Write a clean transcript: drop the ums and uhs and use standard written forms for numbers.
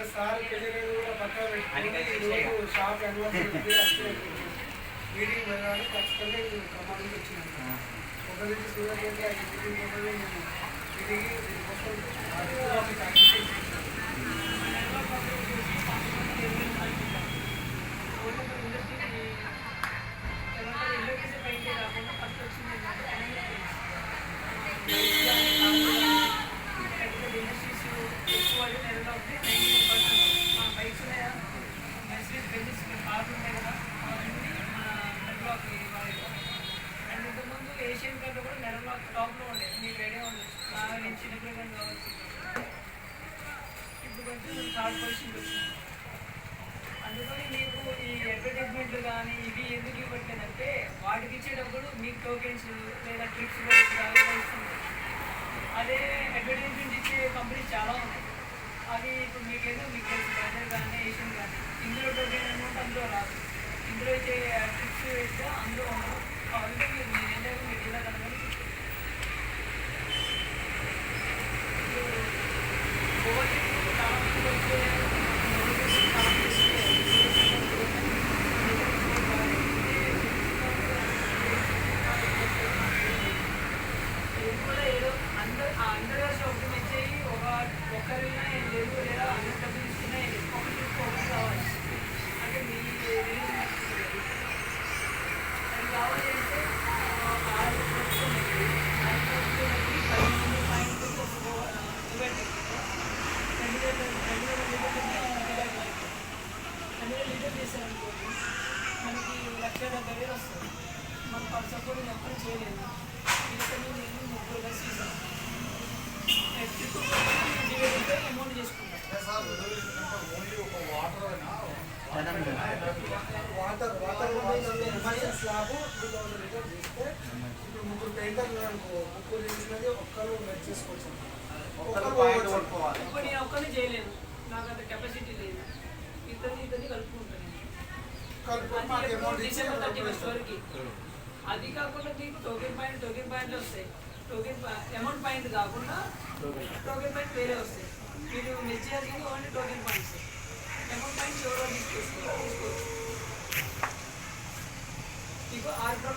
sir పక్కన పెట్టుకుని shop meeting వెళ్ళాలి ఖచ్చితంగా ఖమ్మం నుంచి వచ్చినాను ఒక నుంచి సూర్యాపేట మీటింగ్ పోతే నేను తిరిగి ఏషియన్ కార్డు కూడా నెలలో టాప్లో ఉండే మీకు ఐడియా ఉండదు బాగా నేను చిన్నపిల్లలు కావచ్చు ఇప్పుడు కొంచెం థర్డ్ పొజిషన్కి వచ్చింది అందుకని మీకు ఈ అడ్వర్టైజ్మెంట్లు కానీ ఇవి ఎందుకు ఇవ్వట్లేదంటే వాటికి ఇచ్చేటప్పుడు మీకు టోకెన్స్ లేదా ట్రిప్స్ ఇస్తుంది అదే అడ్వర్టైజ్మెంట్ ఇచ్చే కంపెనీస్ చాలా ఉన్నాయి అవి ఇప్పుడు మీకేదో మీకు తెలుసు బ్రదర్ కానీ ఏషియన్ కానీ ఇందులో టోకెన్ అమౌంట్ అందులో రాదు ఇందులో ఇచ్చే ట్రిప్స్ వేస్తే అందులో ఉండదు కాబట్టి మీరు నేను ఏంటంటే మీరు ఇలా కనుక ఏదో అందరూ ఒకటి మెచ్చేయి ఒకరినా ఏం లేదు లేదా అందరు డబ్బులు తీసుకున్నా ఒకటి కావాలి అంటే మీ అది కావాలి అంటే 2 లీటర్ చేశారనుకోండి మనకి 1,70,000 వస్తుంది మన పర్సపోర్ట్ నేను ఎప్పుడు చేయలేదు ఇంతలో నేను 30 బస్ చేశాను అమౌంట్ చేసుకుంటాను స్లాబ్ 2,000 లీటర్ చేస్తే ఇప్పుడు 3 పెయింటర్లు అనుకో 3 చేసినది ఒక్కరు మెచ్ చేసుకోవచ్చు ఇప్పుడు నేను ఒక్కరిని చేయలేను నాకు అంత కెపాసిటీ లేదు ఇతని కలుపుకుంటాను డిసెంబర్ 31 వరకు అది కాకుండా మీకు టోకెన్ పాయింట్లు వస్తాయి టోకెన్ అమౌంట్ పాయింట్ కాకుండా టోకెన్ పాయింట్ వేరే వస్తాయి మీరు మెచ్ చేయాల్సింది only token points amount points ఎవరో తీసుకోవచ్చు మీకు 6